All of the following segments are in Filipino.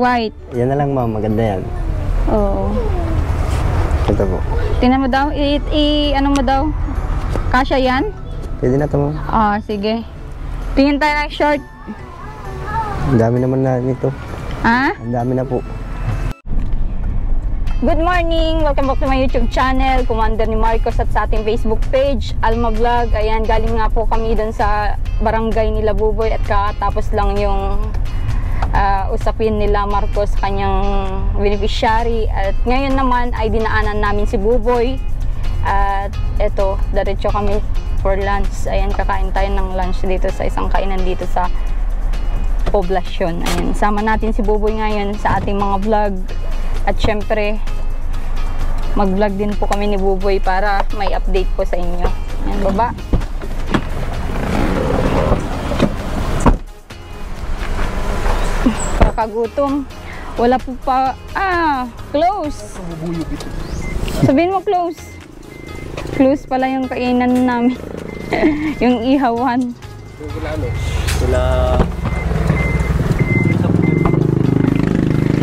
White. Yan na lang ma'am, maganda yan. Oo. Ito po. Tingnan mo daw, ano mo daw? Kasya yan? Pwede na ito ma'am. Ah, sige. Tingin tayo ng short. Ang dami naman na nito. Ha? Ang dami na po. Good morning! Welcome back to my YouTube channel, Commander ni Marcos, at sa ating Facebook page, Alma Vlog. Ayan, galing nga po kami dun sa barangay nila Buboy at katapos lang yung usapin nila Marcos kanyang beneficiary. At ngayon naman ay dinaanan namin si Buboy. At eto, diretso kami for lunch. Ayan, kakain tayo ng lunch dito sa isang kainan dito sa poblasyon. Ayan, sama natin si Buboy ngayon sa ating mga vlog. At syempre, mag-vlog din po kami ni Buboy para may update po sa inyo. Ayan, baba. Kakagutom. Wala po pa. Close. Sabihin mo close. Close pala yung kainan namin. Yung ihawan. Wala.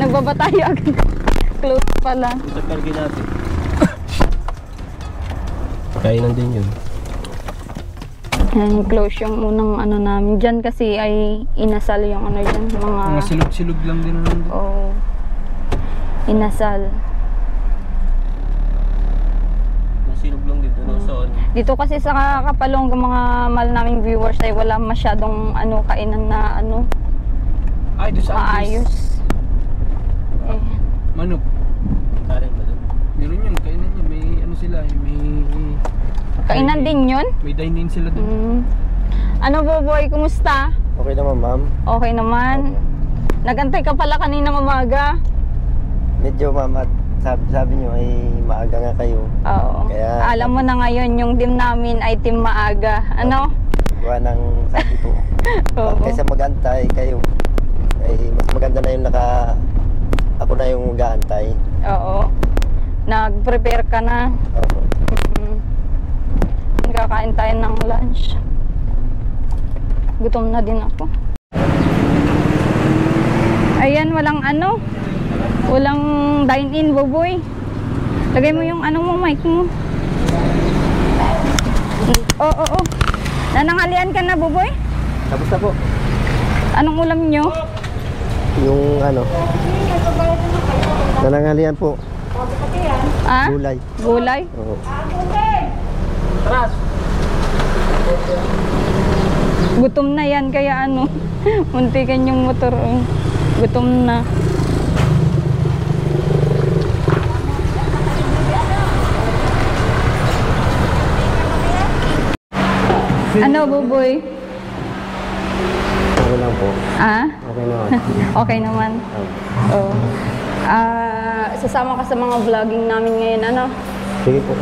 Nagbaba tayo agad. Close pala. Sa kargi natin. Kainan din yun. Ayan, close yung unang ano namin. Diyan kasi ay inasal yung ano dyan. Mga silog-silog lang din naman. Oo. Inasal. Silog lang dito. Dito kasi sa Kapalong, mga mahal naming viewers ay wala masyadong ano kainan na ano. Ay, doon sa maayos. Manok. Karin ba doon? Meron yun, kainan yun. May ano sila, may... Kainan din yun? May dine-in sila doon. Ano Buboy, kumusta? Okay naman ma'am. Okay naman. Nagantay ka pala kaninang umaga. Medyo ma'am, at sabi nyo ay maaga nga kayo. Oo. Kaya, alam mo na ngayon, yung team namin ay team maaga. Ano? gawa ng sabi ko. Oo. Kaysa mag-antay kayo, ay mas maganda na yung ako na yung mag-aantay. Oo. Nag-prepare ka na. Opo. Kakain tayo ng lunch. Gutom na din ako. Ayan, walang ano. Walang dine-in, Buboy. Lagay mo yung ano mo, mic mo. Oo. Nananghalian ka na, Buboy? Tapos na po. Anong ulam nyo? Yung ano, nananghalian po. Gulay. Gulay? Oo. Gutom na yan, kaya ano, muntikan yung motor. Gutom na. Ano, Buboy? Okay lang po. Okay naman. Okay naman. Oo. Sasama ka sa mga vlogging namin ngayon, ano? Sige po.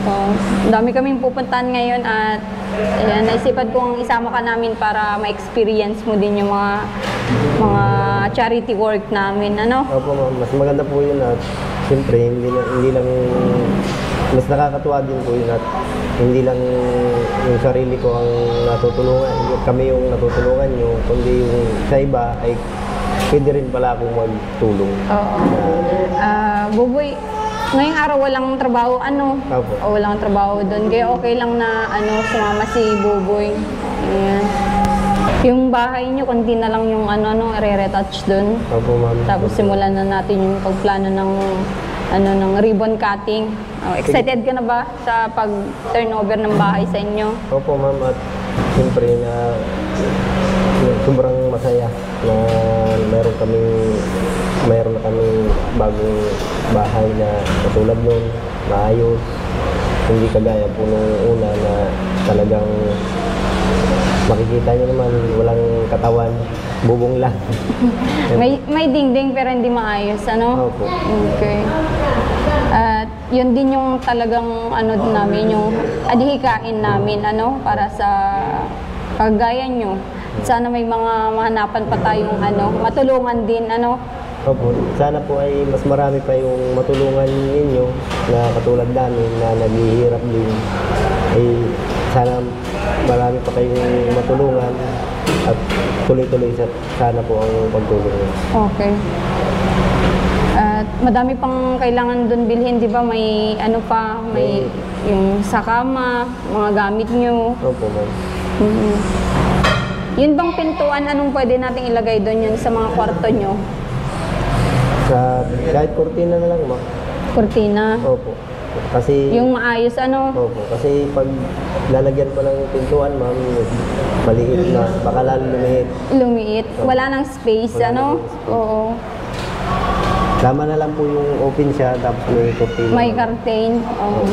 Dami kaming pupuntahan ngayon at ayan, naisipan kong isama ka namin para ma-experience mo din yung mga charity work namin, ano? Opo ma'am, mas maganda po yun at siyempre hindi lang mas nakakatuwa din po yun at hindi lang yung sarili ko ang natutulungan, kami yung natutulungan nyo, kundi yung sa iba ay pwede rin pala akong magtulong. Oo. Buboy, ngayong araw walang trabaho, ano? Opo. O walang trabaho doon. Kaya okay lang na ano, sumama si Buboy. Ayan. Yung bahay nyo, kundi na lang yung ano, re-retouch doon. Opo ma'am. Tapos simulan na natin yung pagplano ng ribbon cutting. Excited ka na ba sa pag-turnover ng bahay sa inyo? Opo ma'am, at siyempre na sobrang masaya na meron na kaming bagong bahay na katulad nun, maayos, hindi kagaya po nung una na talagang makikita nyo naman walang katawan, bubong lang. may dingding pero hindi maayos, ano? Opo. Okay. At yun din yung talagang ano namin, yung adhikain namin, ano, para sa kagaya nyo. Sana may mga mahanapan pa tayong ano, matulungan din, ano. Opo, sana po ay mas marami pa yung matulungan ninyo na katulad namin na naghihirap din. Ay sana marami pa kayong matulungan at tuloy-tuloy sana po ang pagtulong. Okay. madami pang kailangan doon bilhin, di ba? May ano pa, may yung sa kama, mga gamit nyo. Opo, ma'am. Mm. Yun bang pintuan, anong pwede nating ilagay doon yun sa mga kwarto nyo? Kahit kurtina na lang, ma'am. Kurtina? Opo. Kasi, Yung maayos, ano? opo, kasi pag lalagyan pa ng pintuan, ma'am, maliit na, baka lalo lumiit. Lumiit. Wala nang space, Wala ano? nang space. Oo. Tama na lang po yung open siya, tapos may kurtina. May curtain. Oo.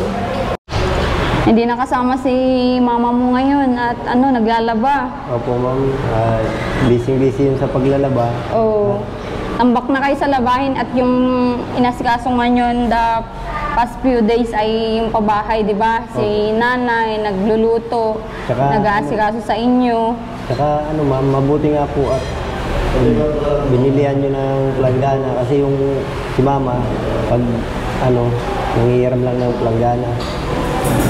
Hindi nakasama si mama mo ngayon at ano, naglalaba. Opo, ma'am. Busy-busy yun sa paglalaba. Oo. Tambak na kayo sa labahin at yung inasikaso ngayon the past few days ay yung pabahay, di ba? Si nanay nagluluto, Tsaka, nag-aasikaso sa inyo. Saka ano, ma'am, mabuti nga po at binilihan nyo ng planggana kasi yung si mama, pag ano, nangihiram lang ng planggana.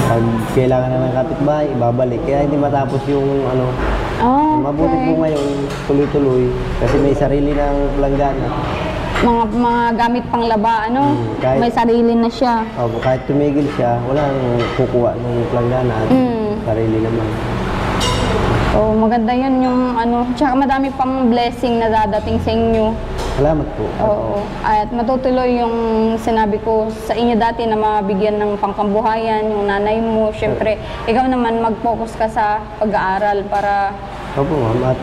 Pag kailangan na ng kapitbahay, ibabalik. Kaya hindi matapos yung ano. Oh, Mabuti po ngayon, tuloy-tuloy. Kasi may sarili ng planggana. mga gamit pang laba, ano? kahit- May sarili na siya. Opo, kahit tumigil siya, walang kukuha ng planggana at sarili naman. Oh, maganda yun yung ano. Tsaka madami pang blessing na dadating sa inyo. Salamat po. Oo. At matutuloy yung sinabi ko sa inyo dati na mabigyan ng pangkambuhayan yung nanay mo. Siyempre, ikaw naman mag-focus ka sa pag-aaral para... Opo, ma'am. At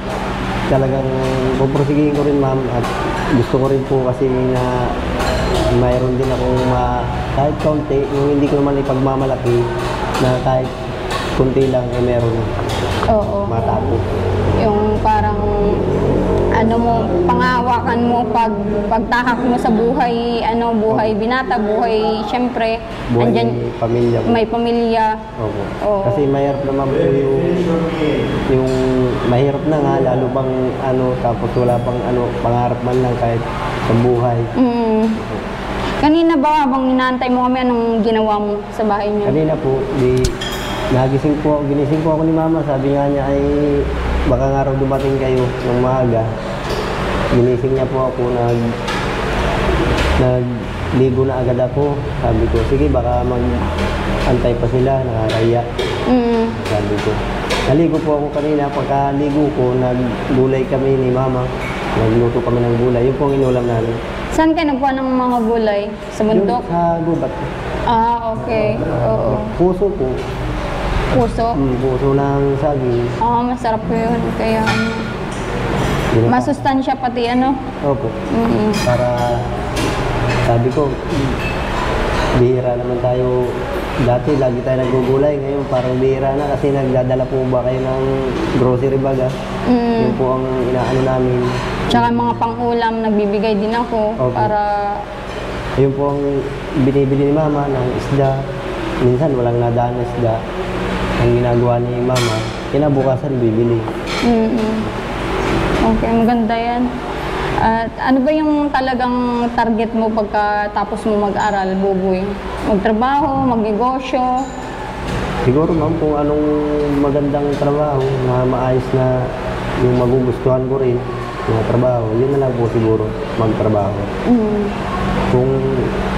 talagang puprosigin ko rin, ma'am. At gusto ko rin po kasi na mayroon din akong kahit kaunti, yung hindi ko naman ipagmamalaki na kahit kunti lang ay meron Oo. matapos. Yung parang ano mo, pangawakan mo pagtahak mo sa buhay, ano, buhay binata, buhay, syempre, Buhay andyan, pamilya po. may pamilya. Opo. Oo. Kasi mahirap naman po yung mahirap na nga, lalo bang ano, tapos wala pang ano, pangarap man lang kahit sa buhay. Mm. Kanina ba habang inaantay mo kami, anong ginawa mo sa bahay niyo? Kanina po, ginising po ako ni mama, sabi nga niya ay baka nga raw dumating kayo ng maaga. Ginising niya po ako, nagligo na agad ako. Sabi ko, sige baka mag-antay pa sila, nakakaya. Mm. Sabi ko. Naligo po ako kanina, pagkaligo ko, naggulay kami ni mama. Nagluto kami ng gulay, yun po ang inulam namin. Saan kayo nagkuha ng mga gulay? Sa bundok? Yun, sa gubat. Ah, okay. Oo. Puso po. Puso? Puso ng saging. Ah, masarap po yun. Kaya ano, masustansya pati ano. Opo. Mm. Para sabi ko, bihira naman tayo. Dati lagi tayo nagugulay, ngayon parang bihira na kasi nagdadala po ba kayo ng grocery bag ah. Yun po ang inaano namin. Tsaka mga pang-ulam, nagbibigay din ako Opo. para... Yun po ang binibili ni mama ng isda. Minsan walang nadaan na isda. Ang ginagawa ni mama, kinabukasan bibili. Okay, maganda yan. At ano ba yung talagang target mo pagkatapos mo mag-aral, Buboy? Magtrabaho, magnegosyo? Siguro ma'am, kung anong magandang trabaho na maayos na yung magugustuhan ko rin na trabaho, yun na lang po siguro magtrabaho. Kung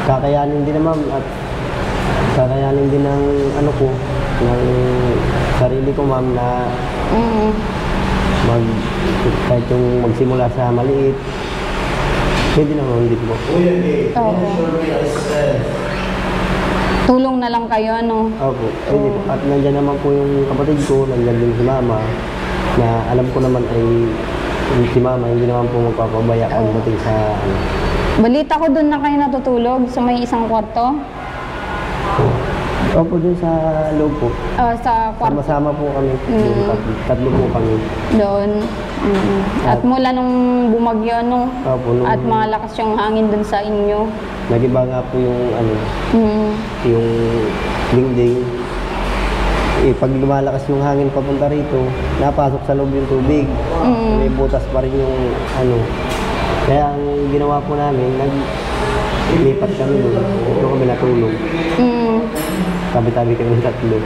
kakayanin din naman at kakayanin din ng ano ko, ng sarili ko ma'am na kahit yung magsimula sa maliit, pwede naman din po. Oo. Tulong na lang kayo, ano? Opo, pwede po. At nandyan naman po yung kapatid ko, nandyan din si mama, na alam ko naman ay si mama, hindi naman po magpapabaya pagdating sa ano. Balita ko doon na kayo natutulog sa may isang kwarto? Opo, dun sa loob po. Sa kwarto Sama-sama po kami. Tatlo po kami. doon. At mula nung bumagyo, no? Opo, nung At malakas yung hangin doon sa inyo. nagiba nga po yung ano, yung dingding. Pag lumalakas yung hangin papunta rito, napasok sa loob yung tubig. May butas pa rin yung ano. Kaya ang ginawa po namin, naglipat kami doon. Ito kami natulog. Tabi-tabi kami tatlo.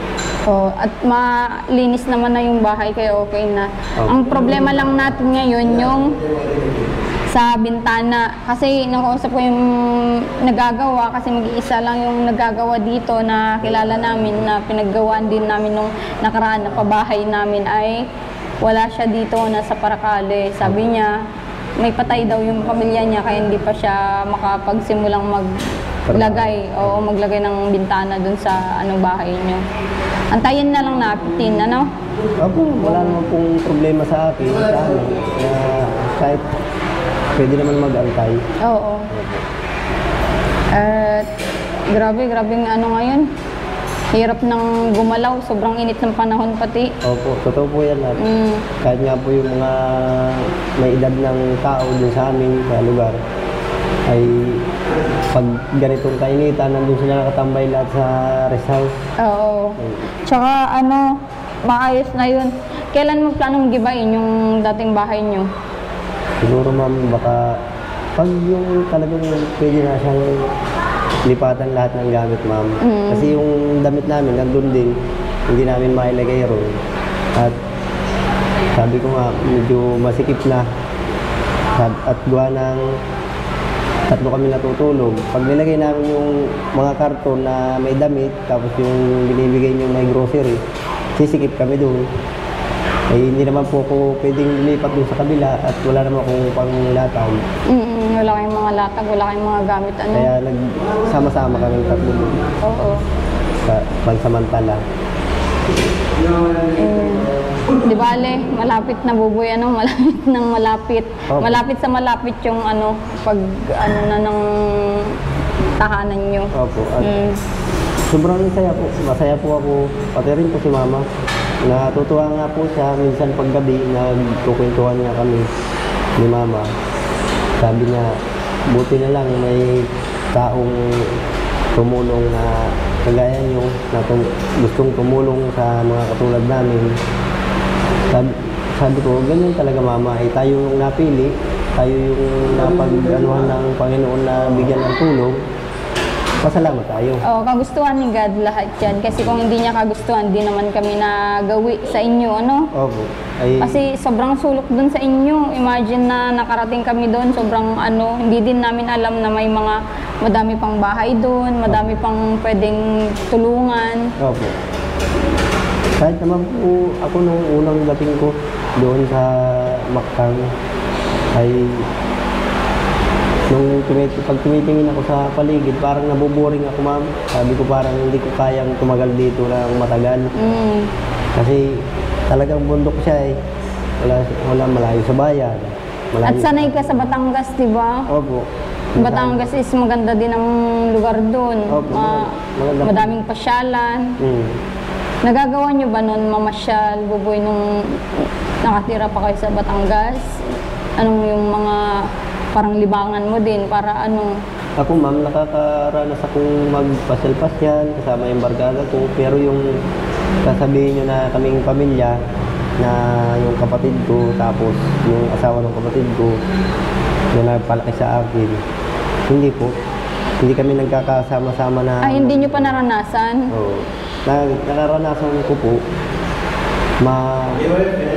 Oh, at malinis naman na yung bahay kaya okay na. Ang problema lang natin ngayon yung sa bintana. Kasi nakausap ko yung nagagawa kasi mag-iisa lang yung nagagawa dito na kilala namin na pinaggawaan din namin nung nakaraan na pabahay namin ay wala siya dito, nasa Paracale. Sabi niya may patay daw yung pamilya niya kaya hindi pa siya makapagsimulang maglagay ng bintana dun sa bahay niyo. Antayin na lang natin, ano? Opo, wala naman pong problema sa akin, sa amin. Kaya kahit pwede naman mag-antay. Oo. At grabe ngayon. Hirap nang gumalaw, sobrang init ng panahon pati. Opo, totoo po yan. At kahit nga po yung mga may edad ng tao dun sa amin, sa lugar, ay pag ganitong kainitan, nandun sila nakatambay lahat sa rest house. Oo. Tsaka maayos na yun. Kailan mo planong gibain yung dating bahay nyo? Siguro ma'am, baka pag yung talagang pwede na siyang lipatan lahat ng gamit ma'am. Kasi yung damit namin nandun din, hindi namin mailagay ron. At sabi ko nga, medyo masikip na. At gawa ng tatlo kami natutulog. Pag nilagay namin yung mga karton na may damit, tapos yung binibigay nyo may grocery, sisikip kami doon. Hindi naman po ako pwedeng lumipat dun sa kabila at wala naman akong panglatag. Wala kayong mga latag, wala kayong mga gamit, Kaya nagsama-sama kami tatlo doon. Oo. Sa pansamantala. Di bale, malapit na buboy, malapit ng malapit. Okay. Malapit sa malapit yung pag na ng tahanan nyo. Opo. At sobrang saya po. Masaya po ako. Pati rin po si mama. Natutuwa nga po siya. Minsan paggabi, nagkukwentuhan nga kami ni mama. Sabi niya, buti na lang may taong tumulong na kagaya niyo na gustong tumulong sa mga katulad namin. Sabi ko, ganyan talaga mama. Tayo yung napili. Tayo yung napag-anuhan ng Panginoon na bigyan ng tulong. Pasalamat tayo. Oo, kagustuhan ni God lahat yan. Kasi kung hindi niya kagustuhan, di naman kami nagawi sa inyo, Opo. Kasi sobrang sulok dun sa inyo. Imagine na nakarating kami doon, sobrang hindi din namin alam na may madami pang bahay doon, madami pang pwedeng tulungan. Opo. Kahit naman po ako nung unang dating ko doon sa Mactan ay pag tumitingin ako sa paligid, parang nabuboring ako ma'am. Sabi ko parang hindi ko kayang tumagal dito ng matagal. Kasi talagang bundok siya eh. Wala malayo sa bayan. At sanay ka sa Batangas, di ba? Opo. Batangas is maganda din ang lugar doon. Opo, maganda. Madaming pasyalan. Nagagawa niyo ba noon mamasyal, buboy, nung nakatira pa kayo sa Batangas? Anong yung mga parang libangan mo din para Ako ma'am, nakakaranas akong magpasyal-pasyal kasama yung barkada ko. Pero yung sasabihin nyo na kaming pamilya, na yung kapatid ko, tapos yung asawa ng kapatid ko, na nagpalaki sa akin, hindi po. Hindi kami nagkakasama-sama na... hindi nyo pa naranasan? Oo. Nakaranasan ko po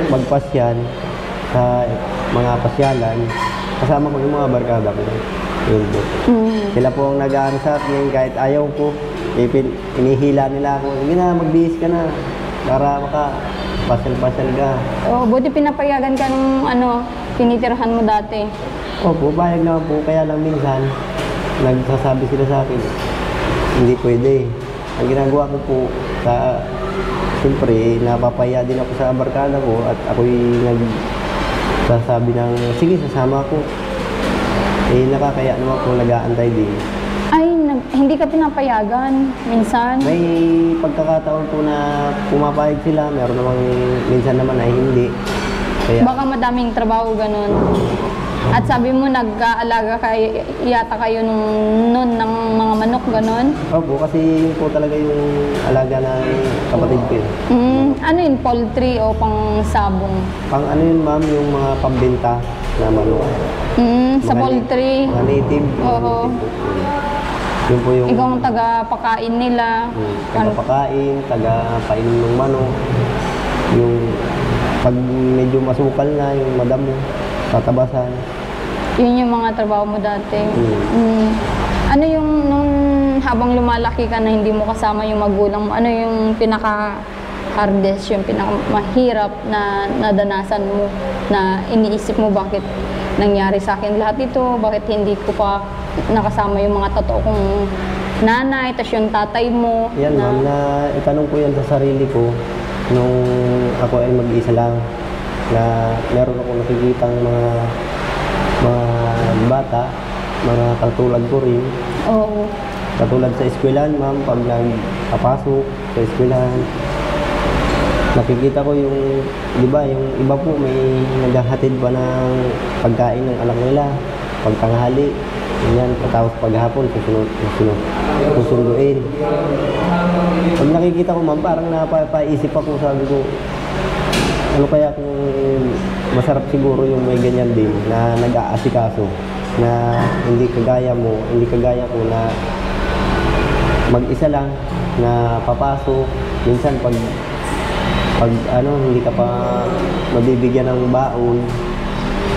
magpasyal sa mga pasyalan. Kasama ko yung mga barkada ko. Yun po. Sila po ang nag-aano sa akin kahit ayaw ko. Inihila nila ako. Sige na, magbihis ka na para makapasyal-pasyal ka. Buti pinapayagan ka nung tinitirhan mo dati. Opo, bayag naman po. Kaya lang minsan, nagsasabi sila sa akin, hindi pwede. Ang ginagawa ko po, siyempre, napapaya din ako sa barkada ko at ako'y sasabi ng, sige, sasama ko. Nakakaya naman kung nag-aantay din. Hindi ka pinapayagan minsan? May pagkakataon po na pumapayag sila, meron namang minsan naman ay hindi. Kaya, baka madaming trabaho ganun. At sabi mo, nag-aalaga yata kayo noon ng mga manok, ganun? opo, kasi yun po talaga yung alaga ng kapatid ko. Ano yun, poultry o pang sabong? Pang ano yun ma'am, yung mga pambenta na manok. Sa poultry? Mga native. Oo. Yun po yung... Ikaw ang taga-pakain nila. Taga-pakain, taga-painom ng manok. Yung pag medyo masukal na, yung madamo, tatabasan. Yun yung mga trabaho mo dati. Ano yung nung habang lumalaki ka na hindi mo kasama yung magulang mo, ano yung pinaka-hardest, yung pinaka-mahirap na nadanasan mo, na iniisip mo bakit nangyari sa akin lahat ito, bakit hindi ko pa nakasama yung mga totoo kong nanay, tas yung tatay mo. Yan ma'am, na itanong ko yan sa sarili ko nung ako ay mag-isa lang, na meron ako nakikitang mga bata, mga katulad ko rin. Oo. Katulad sa eskwelahan ma'am, pag nagpapasok sa eskwelahan, nakikita ko yung, di ba, yung iba po may naghahatid ba ng pagkain ng anak nila, pagtanghali, yan, patapos paghapon, susunduin. Pag nakikita ko ma'am, parang napapaisip ako, sabi ko, ano kaya kung masarap siguro yung may ganyan din, na nag-aasikaso, na hindi kagaya mo, hindi kagaya ko na mag-isa lang, na papasok, minsan pag hindi ka pa mabibigyan ng baon,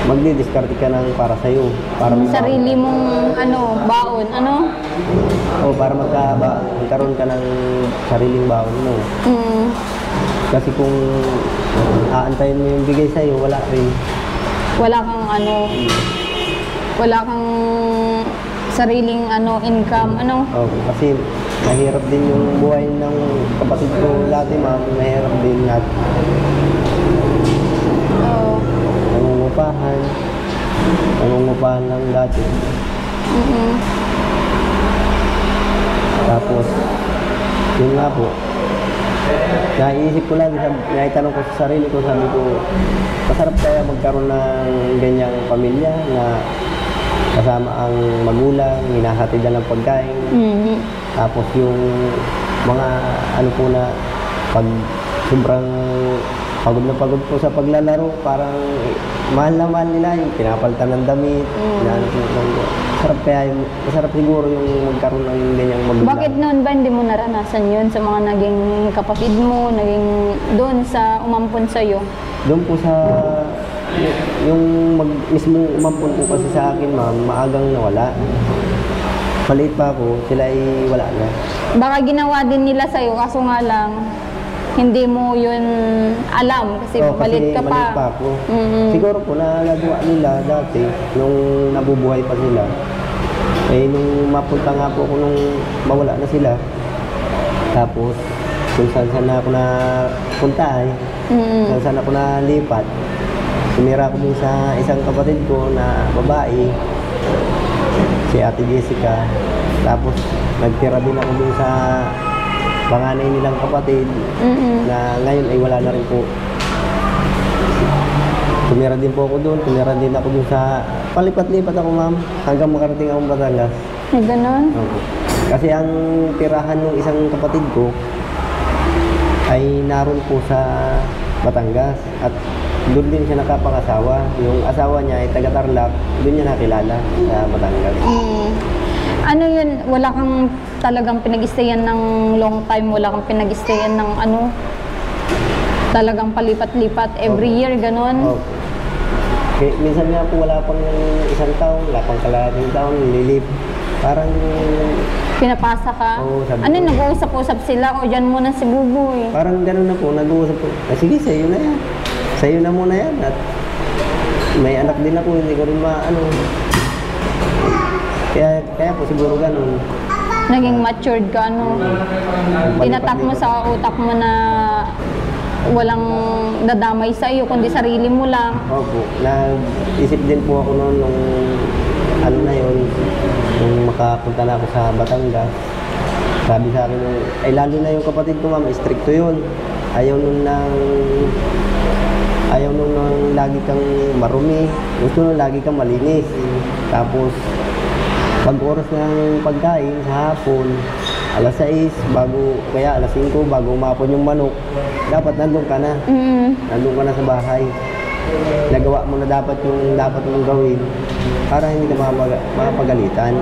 magdi-discard ka ng para sa'yo. Para Sarili mong baon, o para magkaroon ka ng sariling baon mo. Kasi kung aantayin mo yung bigay sa'yo, wala rin. Wala kang sariling income, kasi mahirap din yung buhay ng kapatid ko dati ma'am, mahirap din at nangungupahan lang dati. Tapos yun nga po, naiisip ko lang, naitanong ko sa sarili ko, sabi ko, masarap kaya magkaroon ng ganyang pamilya na kasama ang magulang, hinahatidan ng pagkain. Tapos yung mga po na pag sobrang pagod na pagod po sa paglalaro, parang mahal na mahal nila yung pinapalitan ng damit. Masarap siguro yung magkaroon ng ganyang magulang. Bakit noon ba hindi mo naranasan yun sa mga naging kapatid mo, naging doon sa umampon sa'yo? Doon po sa yung mismo umampon po kasi sa akin ma'am, maagang nawala. Maliit pa ako, sila ay wala na. Baka ginawa din nila sa'yo, kaso nga lang, hindi mo yun alam kasi maliit ka pa. Maliit pa ako. Siguro po nagagawa nila dati, nung nabubuhay pa sila. Eh, nung mapunta nga po ako nung mawala na sila. Tapos, kung saan ako napunta kung saan ako nalipat, sumira ko dun sa isang kapatid ko na babae, si Ate Jessica. Tapos nagtira din ako dun sa panganay nilang kapatid na ngayon ay wala na rin po. Tumira din po ako dun, tumira din ako dun sa palipat-lipat ako ma'am hanggang makarating akong Batangas. Ay, ganun? Okay. Kasi ang tirahan ng isang kapatid ko ay naroon po sa Batangas at doon din siya nakapangasawa. Yung asawa niya ay taga-Tarlac, doon niya nakilala sa Batangas. Ano yun, wala kang talagang pinag-stayan ng long time, wala kang pinag-stayan ng talagang palipat-lipat every year, ganun? Okay. Minsan nga po wala pang isang taon, wala pang kalahating taon, nililip. Parang pinapasa ka? Oo, sabi ano, ko. nag-uusap-usap sila o dyan muna si Buboy? Parang gano'n na po, nag-uusap po. Sige, sa'yo na yan. Sa'yo na muna yan. At may anak din ako, hindi ko rin Kaya po siguro gano'n. Naging matured ka, tinatak mo sa utak mo na walang dadamay sa iyo, kundi sarili mo lang. Opo. Nag-isip din po ako noon nung na yun, nung makapunta na ako sa Batangas. Sabi sa akin, ay lalo na yung kapatid ko ma'am, stricto yun. Ayaw nun lagi kang marumi. Gusto nun lagi kang malinis. Tapos, pag oras ng pagkain sa hapon, alas 6, kaya alas 5, bago umapon yung manok, dapat nandun ka na. Nandun ka na sa bahay. Nagawa mo na dapat yung dapat mong gawin para hindi ka mapagalitan.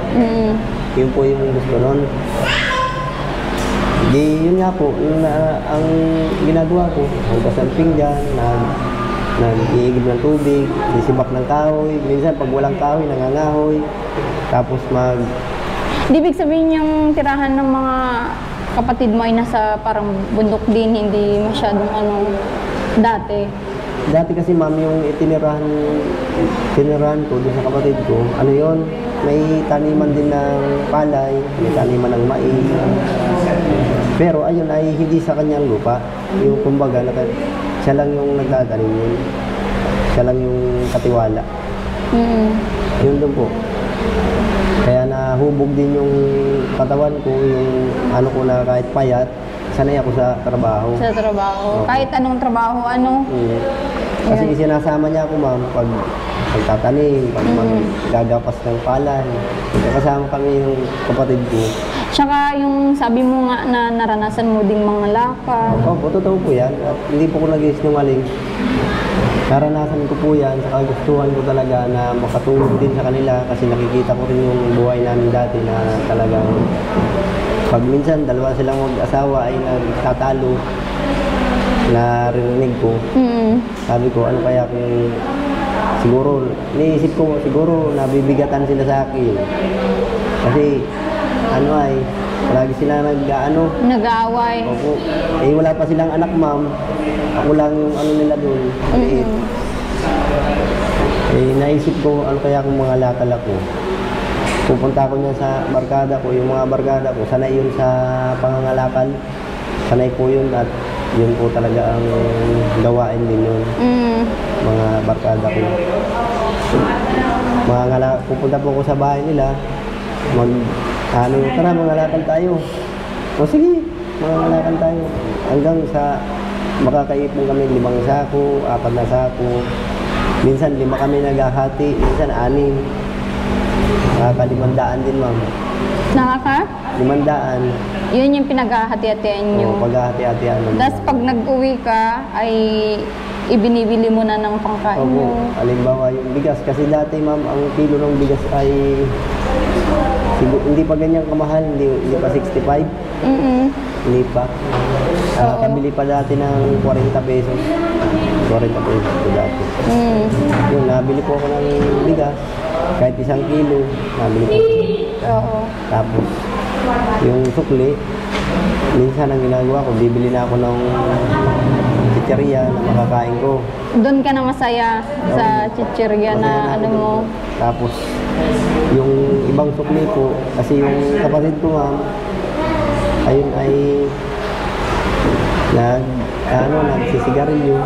Yun po yung gusto nun. Yun nga po, ang ginagawa ko, hugas ng pinggan, nag-iigib ng tubig, sisibak ng kahoy, minsan pag walang kahoy, nangangahoy, tapos Ibig sabihin yung tirahan ng mga kapatid mo ay nasa parang bundok din, hindi masyadong dati. Dati kasi ma'am, yung tinirahan ko doon sa kapatid ko, ano yon, may taniman din ng palay, may taniman ng mais. Pero ayun ay hindi sa kanyang lupa. Yung kumbaga, siya lang yung nagtatanim yun. Siya lang yung katiwala. Yun doon po. Kaya nahubog din yung katawan ko, yung ano ko na kahit payat, sanay ako sa trabaho. Sa trabaho? Opo. Kahit anong trabaho, Kasi sinasama niya ako ma'am pag pagtatanim, pag gagapas ng palay. Kasama kami yung kapatid ko. Tsaka yung sabi mo nga na naranasan mo ding mga lakad. Opo, totoo po yan. At hindi po ko nag-isinungaling. Naranasan ko po yan. Saka gustuhan ko talaga na makatulong din sa kanila kasi nakikita ko rin yung buhay namin dati na talagang pag minsan dalawa silang mag-asawa ay nagtatalo, narinig ko. Sabi ko, ano kaya kung siguro, iniisip ko siguro nabibigatan sila sa akin. Kasi palagi sila Nag-aaway. Opo. Wala pa silang anak ma'am. Ako lang yung nila doon. Maliit. Naisip ko, ano kaya kung mga lakal ako. Pupunta ko niya sa barkada ko, yung mga barkada ko, sanay yun sa pangangalakal. Sanay po yun at yun po talaga ang gawain din yun. Mga barkada ko. Pupunta po ko sa bahay nila. Tara, mangalakal tayo. O sige, mangalakal tayo. Hanggang sa makakaipon kami 5 sako, 4 na sako. Minsan 5 kami naghahati, minsan 6. Nakaka-500 din ma'am. 500. Yun yung pinaghahati-hatian nyo. Oo, paghahati-hatian. Tapos pag nag-uwi ka, ay ibinibili mo na ng pangkain Opo, mo. halimbawa yung bigas. Kasi dati ma'am, ang kilo ng bigas ay hindi pa ganyan kamahal, hindi pa 65. Hindi pa. Kabili pa dati ng 40 pesos. 40 pesos po dati. Yun, nabili po ako ng bigas. Kahit 1 kilo, nabili po. Oo. Tapos, yung sukli, minsan ang ginagawa ko, bibili na ako ng chicheria na makakain ko. Doon ka na masaya sa chichirya na mo. Tapos, yung ibang sukli ko, kasi yung kapatid ko ma'am, ayun ay nagsisigarilyo.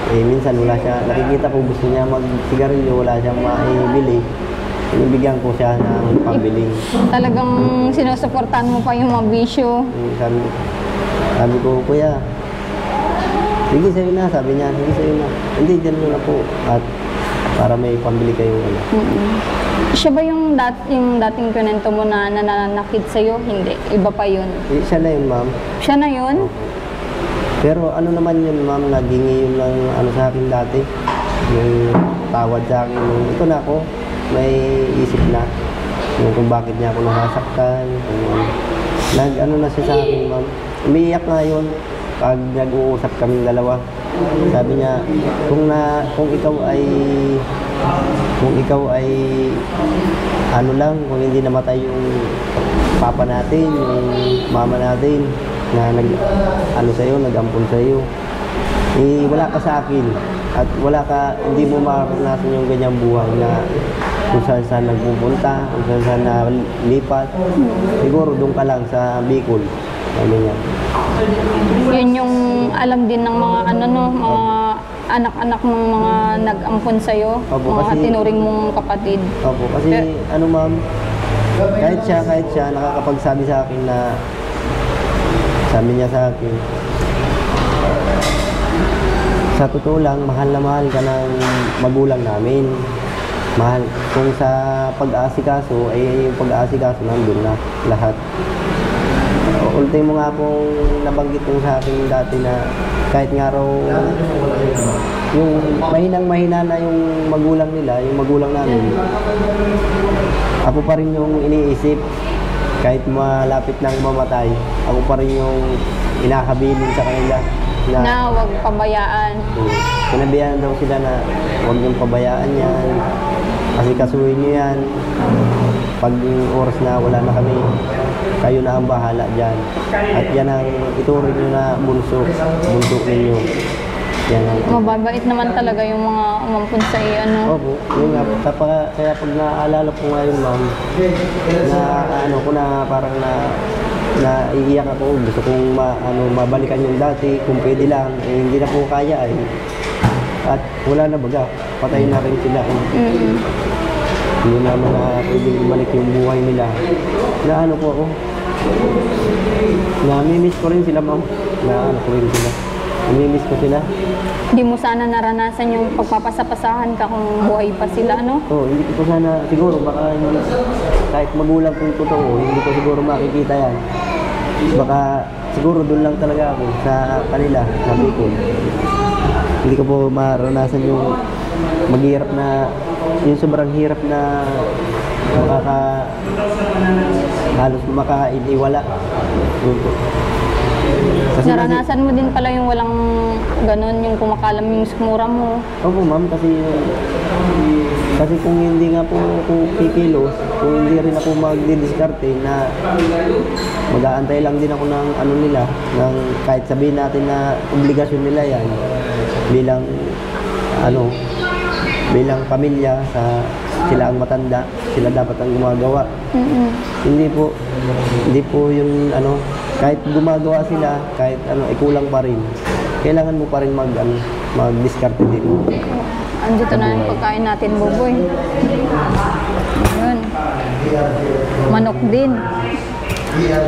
Minsan wala siya, nakikita ko gusto niya magsigarilyo, wala siyang maibili. Inibigyan ko siya ng pambili. Talagang sinusuportahan mo pa yung mga bisyo. Sabi ko, kuya, sige sa'yo na, sabi niya, sige sa'yo na. Hindi, dyan mo na po. At para may pambili kayong Siya ba yung dating kunento mo na nananakit sa'yo? Hindi, iba pa yun. Siya na yun, ma'am. Siya na yun? Pero ano naman yun, ma'am, nagingi yun ng sa akin dati. Yung tawad sa akin, ito na ako, may isip na. Kung bakit niya ako nasaktan. Na siya sa akin, ma'am. Umiiyak nga yun pag nag-uusap kaming dalawa. Sabi niya, kung ikaw ay kung hindi namatay yung papa natin, yung mama natin na nag-ampun sa'yo, wala ka sa akin at hindi mo maranasan yung ganyang buhay na kung saan nagpupunta, kung saan nalipat. Siguro doon ka lang sa Bicol. Yun yung alam din ng mga mga anak-anak ng mga nag-ampon sa'yo, mga tinuring mong kapatid. Opo, kasi ma'am, kahit siya nakakapagsabi sa akin na, sabi niya sa akin, sa totoo lang, mahal na mahal ka ng magulang namin. Mahal. Kung sa pag-aasikaso, ay yung pag-aasikaso nandun na lahat. Ultimo nga pong nabanggit mo sa akin dati na kahit nga raw yung mahinang-mahina na yung magulang nila, yung magulang namin, ako pa rin yung iniisip. Kahit malapit nang mamatay, ako pa rin yung inakabilin sa kanila. Na huwag pabayaan. Sinabihan daw sila na huwag niyong pabayaan yan. Kasi kasuhin niyo yan. Pag yung oras na wala na kami, kayo na ang bahala dyan. At yan ang ituring niyo na bunso ninyo. Yan ang... Mababait naman talaga yung mga umampun sa ano. Opo, yun nga. Kaya pag naaalala ko ngayon, ma'am, na ano ko na parang naiiyak ako. Gusto kong mabalikan yung dati, kung pwede lang. Eh, hindi na po kaya eh. At wala na baga, patay na rin sila eh. Hindi naman na pwedeng ibalik yung buhay nila. Na ano po ako, na-miss ko rin sila, ma'am. Na ano ko rin sila. Namimiss ko sila. Hindi mo sana naranasan yung pagpapasapasahan ka kung buhay pa sila, ano? Oo, hindi ko sana, siguro baka kahit magulang kong totoo, hindi ko siguro makikita yan. Baka siguro doon lang talaga ako sa kanila, sabi ko. Hindi ko po maranasan yung maghirap na, yung sobrang hirap na halos makaiiwala. Yun po. Kasi Naranasan mo din pala yung walang ganun, yung kumakalam yung sikmura mo. Opo, ma'am, kasi kung hindi nga po ako kikilos, kung hindi rin ako magdidiskarte na mag-aantay lang din ako ng ano nila, ng kahit sabihin natin na obligasyon nila yan bilang pamilya, sila ang matanda, sila dapat ang gumagawa. Hindi po yung kahit gumagawa sila, kahit kulang pa rin. Kailangan mo pa rin mag-diskarte din. Andito na yung pagkain natin, Buboy. Ayun. Manok din. Ayan.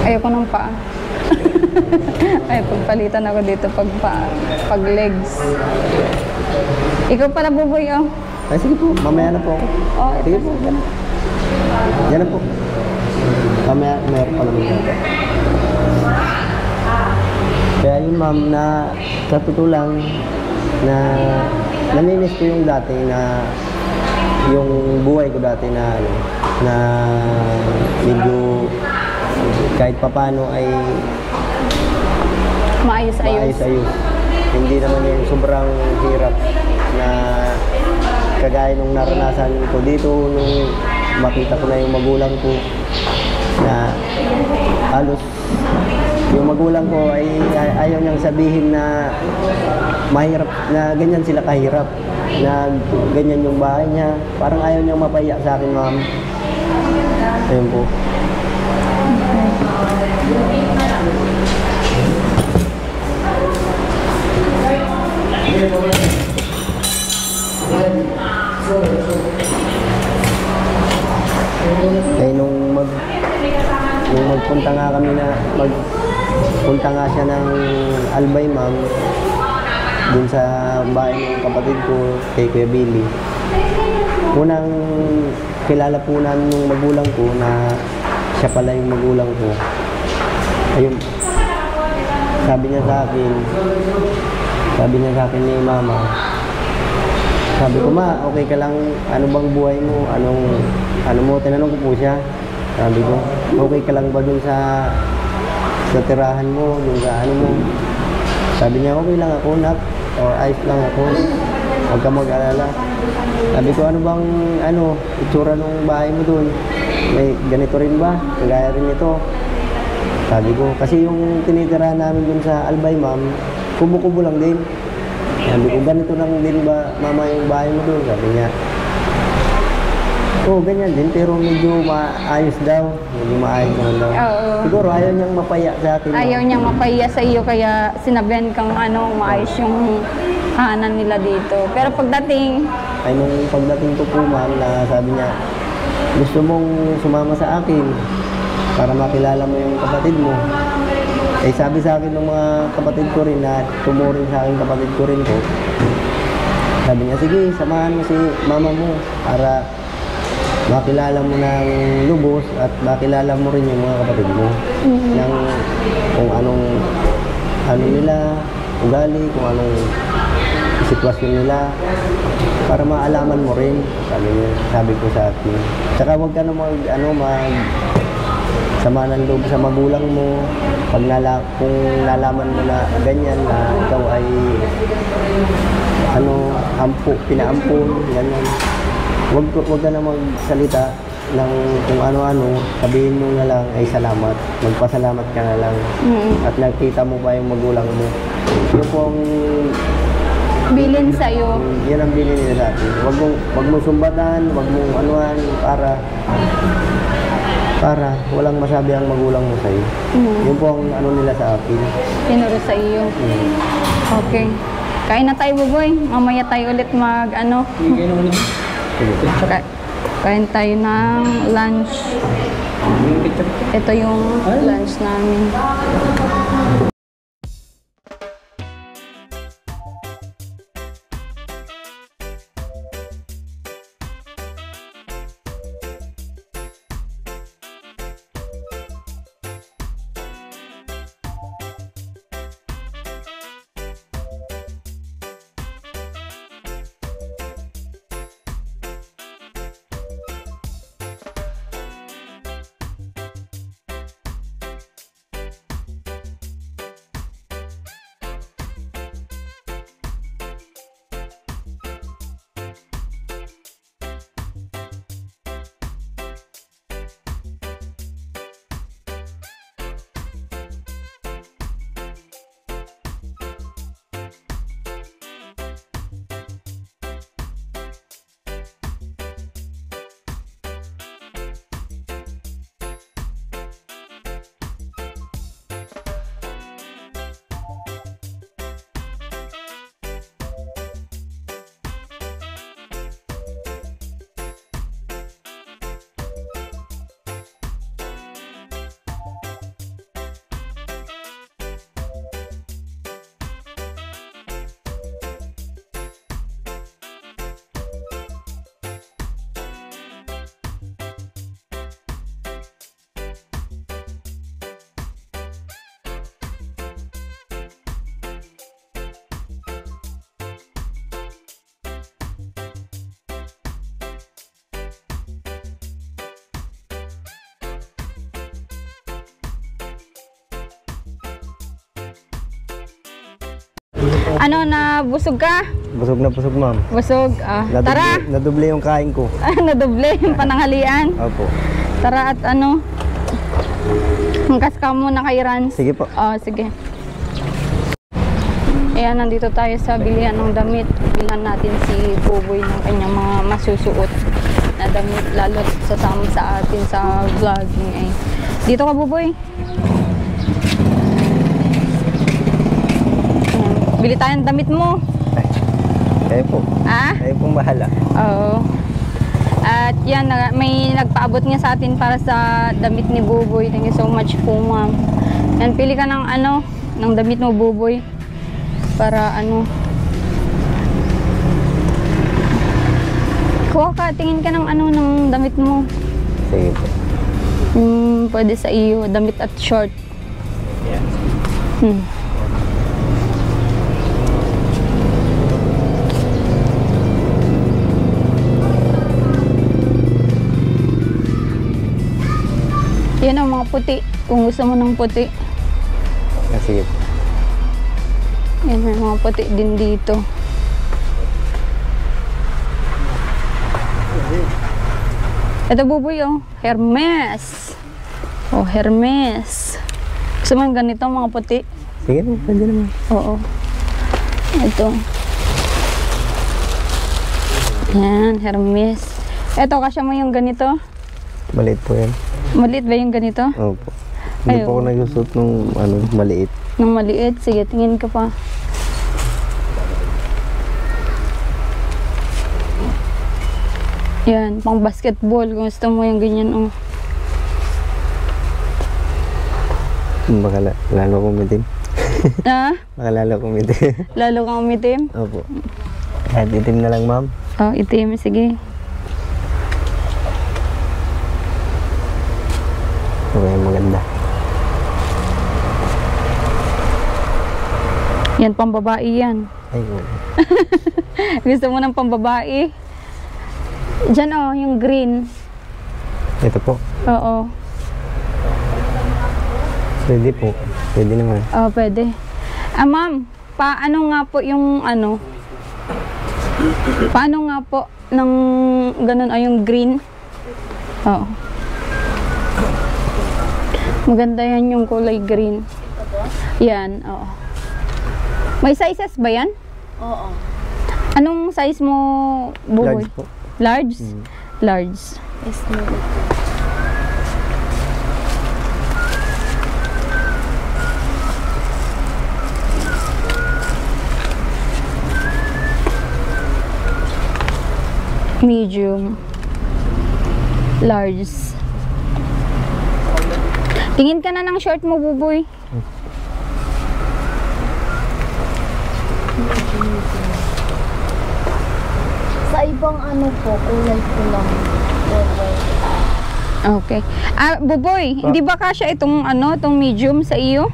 Ayoko ng paa. Ay, pagpalitan ako dito pag legs. Ikaw pala, Buboy, oh. Ay, sige po, mamaya na po ako. Oh, Sige po, yan. Yan na po. Mamaya, meron pa naman. Kaya yun, ma'am, na sa totoo lang, na naninis ko yung dati na yung buhay ko dati na medyo kahit papano ay maayos-ayos. Hindi naman yung sobrang hirap na kagaya nung naranasan ko dito nung makita ko na yung magulang ko na halos yung magulang ko ay ayaw niyang sabihin na mahirap, na ganyan sila kahirap, na ganyan yung bahay niya. Parang ayaw niyang mapahiya sa akin, ma'am. Ayun po. Kaya nung magpunta nga kami magpunta nga siya ng Albay, ma'am, dun sa bahay ng kapatid ko kay Kuya Billy. Unang kilala po namin nung magulang ko na siya pala yung magulang ko. Ayun, sabi niya sa akin ni mama, sabi ko, ma, okay ka lang, ano bang buhay mo, ano mo, tinanong ko po siya, sabi ko, okay ka lang ba dun sa tirahan mo, dun sa ano mo. Sabi niya, okay lang ako, nak, o ayos lang ako, huwag ka mag-alala. Sabi ko, ano bang itsura ng bahay mo dun, may ganito rin ba, kagaya rin ito. Sabi ko, kasi yung tinitirahan namin dun sa Albay, ma'am, kubo-kubo lang din. Sabi ko, ganito lang din ba, mama, yung bahay mo doon? Sabi niya, oo, ganyan din, pero medyo maayos daw. Medyo maayos naman daw. Oo. Siguro ayaw niyang mapaya sa akin. Ayaw niyang mapahiya sa iyo, kaya sinabihan kang maayos yung hanan nila dito. Pero pagdating, Ay, nung pagdating ko po, ma'am, na sabi niya, gusto mong sumama sa akin para makilala mo yung kapatid mo. Eh, sabi sa akin ng mga kapatid ko rin na tumuring sa akin kapatid ko rin po. Sabi niya, sige, samahan mo si mama mo para makilala mo ng lubos at makilala mo rin yung mga kapatid mo. Ng kung ano nila, ugali, kung anong sitwasyon nila para maalaman mo rin, sabi ko sa akin. Tsaka huwag ka na sama ng loob sa magulang mo kung nalaman mo na ganyan na ikaw ay pinaampun, ganyan. Huwag ka na magsalita ng kung ano-ano, sabihin mo na lang ay salamat, magpasalamat ka na lang. At nakita mo pa yung magulang mo. Yun po ang Bilin sa'yo. yan ang bilin nila sa atin. Huwag mong sumbatan, huwag mong anuhan para walang masabi ang magulang mo sa'yo. Yun po ang ano nila sa akin. Tinuro sa iyo. Okay. Kain na tayo, Buboy. Mamaya tayo ulit Hindi kayo naman ito. Kain tayo ng lunch. Yung ketchup. Ito yung lunch namin. Busog ka? Busog na busog, ma'am. Busog. Tara! Nadoble yung kain ko. Nadoble yung pananghalian. Opo. Tara at hangkas ka muna kay Rans. Sige po. Sige. Ayan, nandito tayo sa bilihan ng damit. Bilhan natin si Buboy ng kanyang mga masusuot na damit, lalo sasama sa atin sa vlogging. Dito ka, Buboy. Bili tayo ng damit mo. Kayo po. Kayo pong bahala. Oo. At yan, may nagpaabot nga sa atin para sa damit ni Buboy. Thank you so much po, ma'am. Yan, pili ka ng ng damit mo, Buboy. Para kuha ka, tingin ka ng ng damit mo. Sige po. Pwede sa iyo, damit at short. Yeah. Yan ang mga puti. Kung gusto mo ng puti. Sige po. Yan, may mga puti din dito. Ito, Buboy, Hermes. Hermes. Gusto mo ganito, mga puti? Sige po, pwede naman. Oo. Ito. Yan, Hermes. Ito, kasya mo yung ganito? Maliit po yan. Maliit ba yung ganito? Opo. Hindi po ako nagsusot ng maliit. Ng maliit? Sige, tingin ka pa. Yan, pang basketball. Kung gusto mo yung ganyan, Baka lalo kumitim. Baka lalo kumitim. Lalo kang umitim? Opo. Kahit itim na lang, ma'am. Itim. Sige. Okay, maganda. Yan, pang babae yan. Ay, oo. Gusto mo ng pambabae? Diyan oh, yung green. Ito po. Oo. Pwede po. Pwede naman. Oh, pwede. Ah, ma'am, paano nga po yung ano? Paano nga po ng ganun ay yung green? Oo. Maganda yan yung kulay green. Yan, oo. May sizes ba yan? Oo. Anong size mo, Buboy? Large po. Large? Large. Yes, ma'am. Medium. Large. Tingin ka na ng short mo, Buboy. Sa ibang ano po, kulay po lang. Okay. Ah, Buboy, hindi ba kasya itong ano, itong medium sa iyo?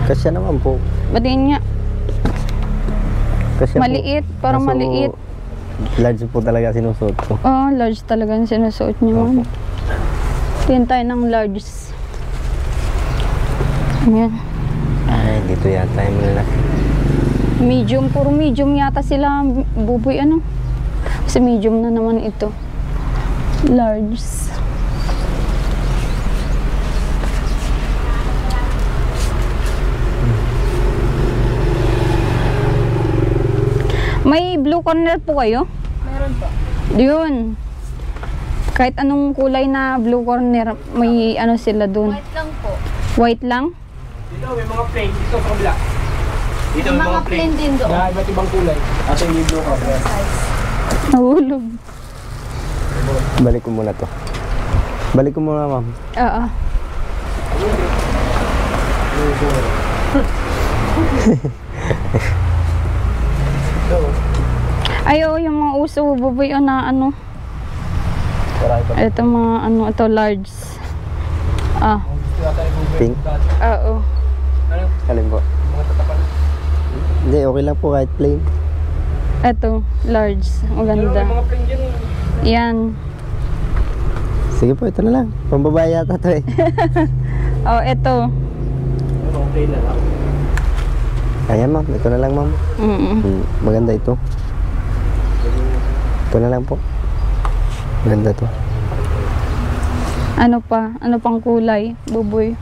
Kasya naman po. Batiin nga. Kasya Maliit, po. parang Kaso, maliit. Large po talaga sinusuot ko. Oh, large talaga ang sinusuot niyo, ma'am. Opo. Tingin tayo ng large. Ayan. Ay, dito yata yung malaki. Medium, puro medium yata sila, Buboy, ano? Kasi medium na naman ito. Large. May blue corner po kayo? Meron po. Yun. Kahit anong kulay na blue corner, may ano sila dun. White lang po. White lang? Dito may mga plain. Dito sa kabila. Dito may Mga plain din doon. Na iba't ibang kulay. At yung blue cover. Nahulog. Balik ko muna to. Balik ko muna, ma'am. Oo. Ayo, yung mga uso, Buboy, na ano. Ito mga ano, ito large. Ah, Pink. oo. Alin po? Hindi, okay lang po kahit plain. Ito, large. Maganda. Mga plain dyan. Yan. Sige po, ito na lang. Pambabae yata to eh. Oh, ito. Mga plain na lang. Ayan, ma'am. Ito na lang, ma'am. Maganda ito. Ito na lang po. Maganda to. Ano pa? Ano pang kulay, Buboy?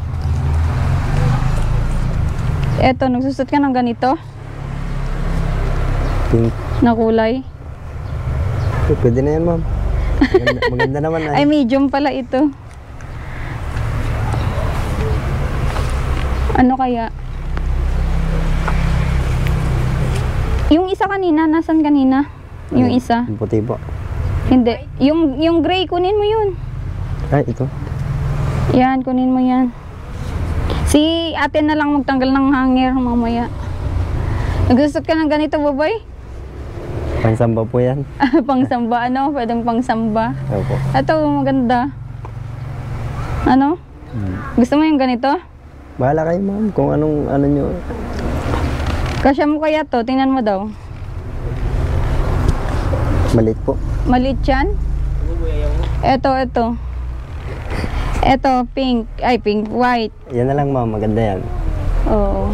Eto, nagsusot ka ng ganito Pink. na kulay. Pwede na yan, ma'am. Maganda, maganda naman Ay, ay. medium pala ito. Ano kaya? Yung isa kanina, nasan kanina? Yung isa? Yung puti po. Hindi. Yung gray, kunin mo yun. Ay, ito. Yan, kunin mo yan. Si ate na lang magtanggal ng hanger mamaya. Nagsusot ka ng ganito, Buboy? Pansamba po yan. Pangsamba, ano? Pwedeng pangsamba. Opo. Ito, maganda. Ano? Gusto mo yung ganito? Bahala kayo, ma'am. Kung anong ano nyo. Kasya mo kaya to? Tingnan mo daw. Maliit po. Maliit yan? Ito. Ito, pink. Ay, pink, white. Yan na lang, ma'am. Maganda yan. Oo.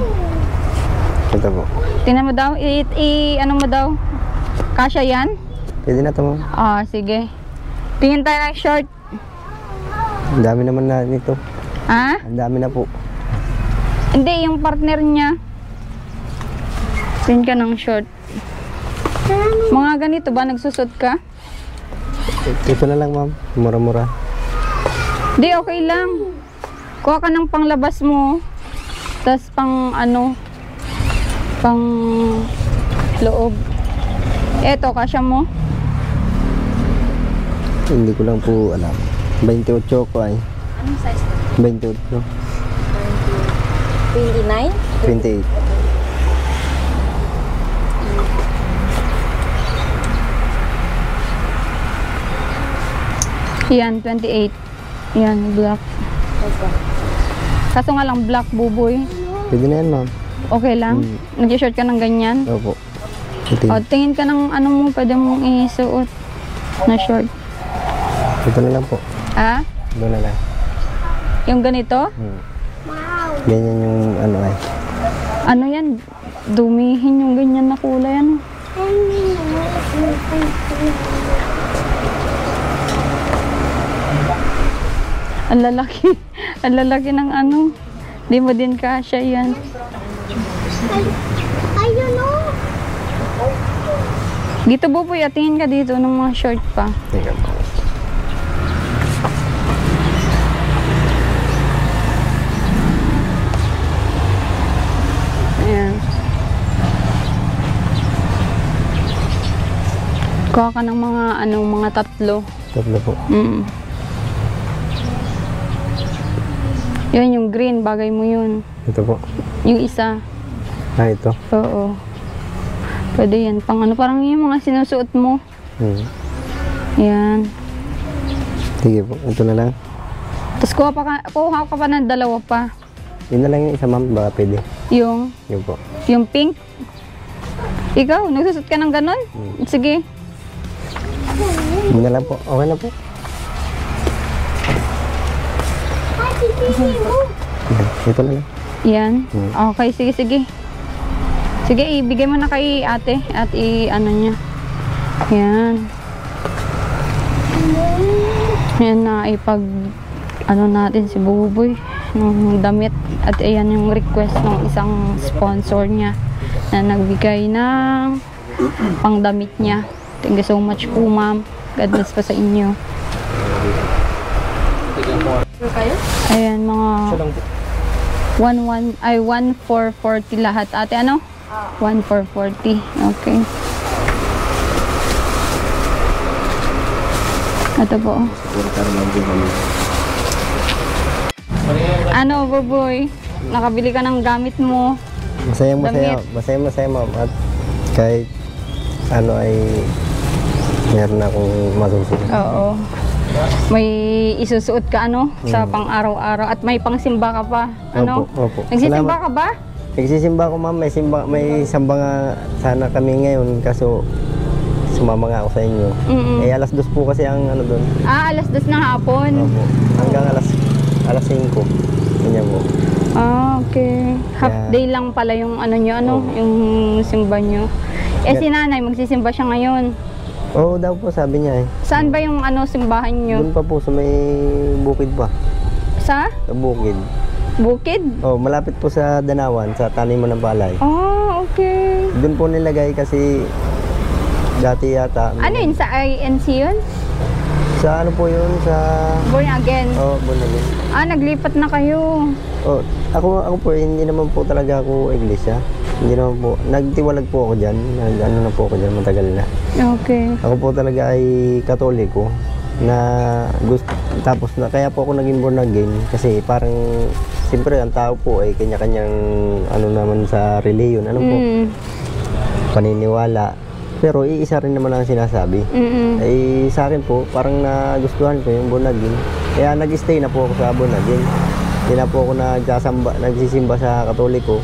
Ito po. Tingnan mo daw. Ano mo daw? Kasya yan? Pwede na to, ma'am. Ah, sige. Tingin tayo ng short. Ang dami naman na nito. Ha? Ang dami na po. Hindi, yung partner niya. Tingin ka ng short. Mga ganito ba? Nagsusot ka? Ito na lang, ma'am. Mura-mura. Di, okay lang. Kuha ka ng panglabas mo. Tapos pang ano, pang loob. Eto, kasya mo. Hindi ko lang po alam. 28 ko ay. Anong size? 28. 29? 28. Yan, 28. Yan, black. Opo. Kaso nga lang black, Buboy. Pwede na yan, ma'am. Okay lang? Nag-short ka ng ganyan? Opo. O, tingin ka ng ano mo, pwede mong isuot na short. Ito na lang po. Ah? Ito na lang. Yung ganito? Ganyan yung ano ay. Ano yan? Dumihin yung ganyan na kulay, ano? Ang lalaki. Ang lalaki ng ano. Di mo din kasya yan. Ayun o. Dito, Buboy, tingin ka dito ng mga short pa. Teka po. Ayan. Kuha ka ng mga, ano, mga tatlo. Tatlo po. Yun, yung green, bagay mo yun. Ito po. Yung isa. Ito. Oo. Pwede yan. Pang ano, parang yung mga sinusuot mo. Yan. Sige po. Ito na lang. Tapos kuha ka pa ng dalawa pa. Yun na lang yung isa, ma'am. Baka pwede. Yung Yun po. pink. Ikaw, nagsusot ka ng ganon? Sige. Yun na lang po. Okay na po. Ito na lang. Yan. Okay, sige, sige. Sige, ibigay mo na kay ate at ano niya. Yan. Yan na ipag ano natin si Buboy ng damit at ayan yung request ng isang sponsor niya na nagbigay ng pangdamit niya. Thank you so much po, ma'am. God bless po sa inyo. Ayan, mga 1,440 lahat. Ate, ano? 1,440. Okay. Ito po. Ano, Buboy? Nakabili ka ng gamit mo. Masayang masaya. Damit. Masayang masaya, ma'am. At kahit ano ay meron akong masusunod. Oo. May isusuot ka, ano? Sa pang-araw-araw. At may pangsimba ka pa. Ano? Opo, opo. Nagsisimba Salamat. ka ba? Nagsisimba ako, ma'am. May samba nga sana kami ngayon. Kaso sumama nga ako sa inyo. Eh, alas 2 po kasi ang ano doon. Ah, alas 2 ng hapon. Opo. Hanggang alas 5. Ganyan po. Ah, okay. Half Yeah. day lang pala yung ano nyo, ano? Oo. Yung simba nyo. Eh, si nanay, magsisimba siya ngayon. Oo daw po, sabi niya eh. Saan ba yung ano simbahan nyo? Doon pa po sa may bukid pa. Sa Sa bukid. bukid? Oh, malapit po sa Danawan, sa taniman ng palay. Ah, okay. Doon po nilagay kasi dati yata. Ano yun? Sa INC yun? Sa ano po yun? Sa... Born again? Oh, Bonalin. Ah, naglipat na kayo. Oh, ako po, hindi naman po talaga ako iglesia. Hindi naman po. Nagtiwalag po ako dyan. Ano na po ako dyan, matagal na. Okay. Ako po talaga ay katoliko na gusto, tapos na kaya po ako naging born again kasi parang siyempre ang tao po ay kanya-kanyang ano naman sa reliyon, ano po, paniniwala. Pero iisa rin naman ang sinasabi. Ay sa akin po, parang nagustuhan ko yung born again. Kaya nag-stay na po ako sa born again. Hindi na po ako nagsisimba sa katoliko.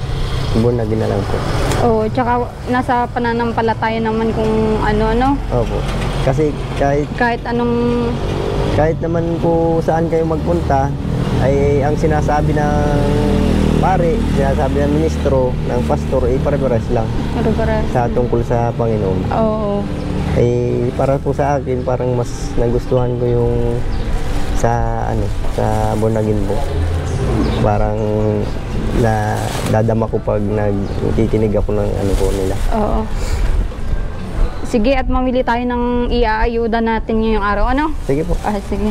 Born again na lang po. Oh, tsaka nasa pananampalataya naman kung ano-ano. Opo. Kasi Kahit anong... kahit naman po saan kayo magpunta, ay ang sinasabi ng pare, sinasabi ng ministro, ng pastor, ay pare-pares lang Para sa tungkol sa Panginoon. Oo. Ay para po sa akin, parang mas nagustuhan ko yung sa sa born again po. Parang na dadama ko pag nagkikinig ako ng ano po nila. Oo. Sige, at mamili tayo ng iaayuda natin ngayong araw. Ano? Sige po. Ah, sige.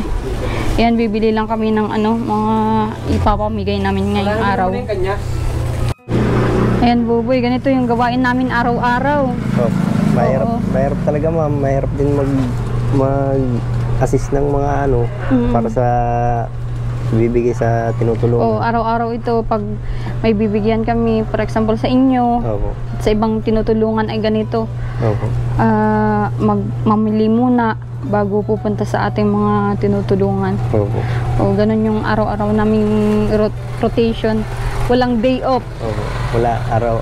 Yan, bibili lang kami ng ano, mga ipapamigay namin ngayong araw. Ano yung kanya? Ayan, Buboy, ganito yung gawain namin araw-araw. Oh, mahirap, Oo. mahirap talaga, ma'am. Mahirap din mag-assist ng mga ano para sa bibigay sa tinutulungan. O araw-araw ito pag may bibigyan kami, for example sa inyo, Opo. sa ibang tinutulungan ay ganito. Opo. Mamili muna bago pupunta sa ating mga tinutulungan. Opo. O ganun yung araw-araw naming rotation. Walang day off. Opo. Wala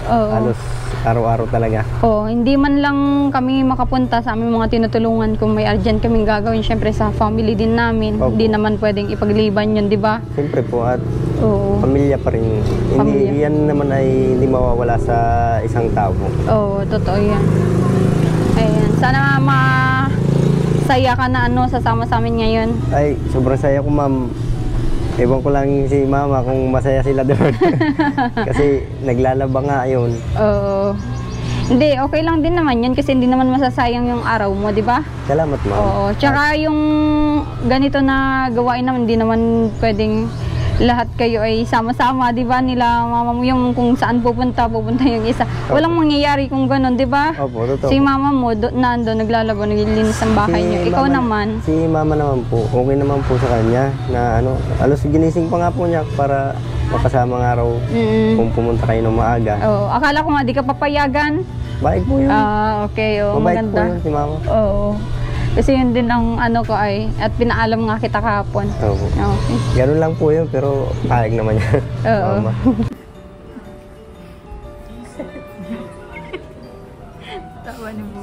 Oo. halos araw-araw talaga. O hindi man lang kami makapunta sa aming mga tinutulungan kung may urgent kaming gagawin, syempre sa family din namin. Opo. Hindi naman pwedeng ipagliban yun, di ba? Siyempre po at Oo. pamilya pa rin. Pamilya. Hindi, yan naman ay hindi mawawala sa isang tao po. Oo, totoo yan. Ayan. Sana masaya ka na sasama sa amin ngayon. Ay, sobrang saya ko, ma'am. Ewan ko lang si mama kung masaya sila doon. Kasi naglalaba nga yun. Oo. Hindi, okay lang din naman yun kasi hindi naman masasayang yung araw mo, di ba? Salamat, ma'am. Oo. Tsaka yung ganito na gawain naman, hindi naman pwedeng lahat kayo ay sama-sama, di ba? Nila mama mo yung kung saan pupunta yung isa. Walang mangyayari kung ganun, di ba? Opo, totoo. Si mama mo, nando, naglalaba, naglilinis ang bahay niyo. Ikaw naman. Si mama naman po, okay naman po sa kanya na alos ginising pa nga po niya para makasama ng araw kung pumunta kayo ng maaga. Oo. Akala ko nga, di ka papayagan. Baik po yun. Okay. Oo, Mabait po maganda. yun si mama. Oo. Kasi yun din ang ko ay, at pinaalam nga kita kahapon. Opo. Okay. Ganun lang po yun, pero payag naman yan. Oo. Mama. Tawa ni mo.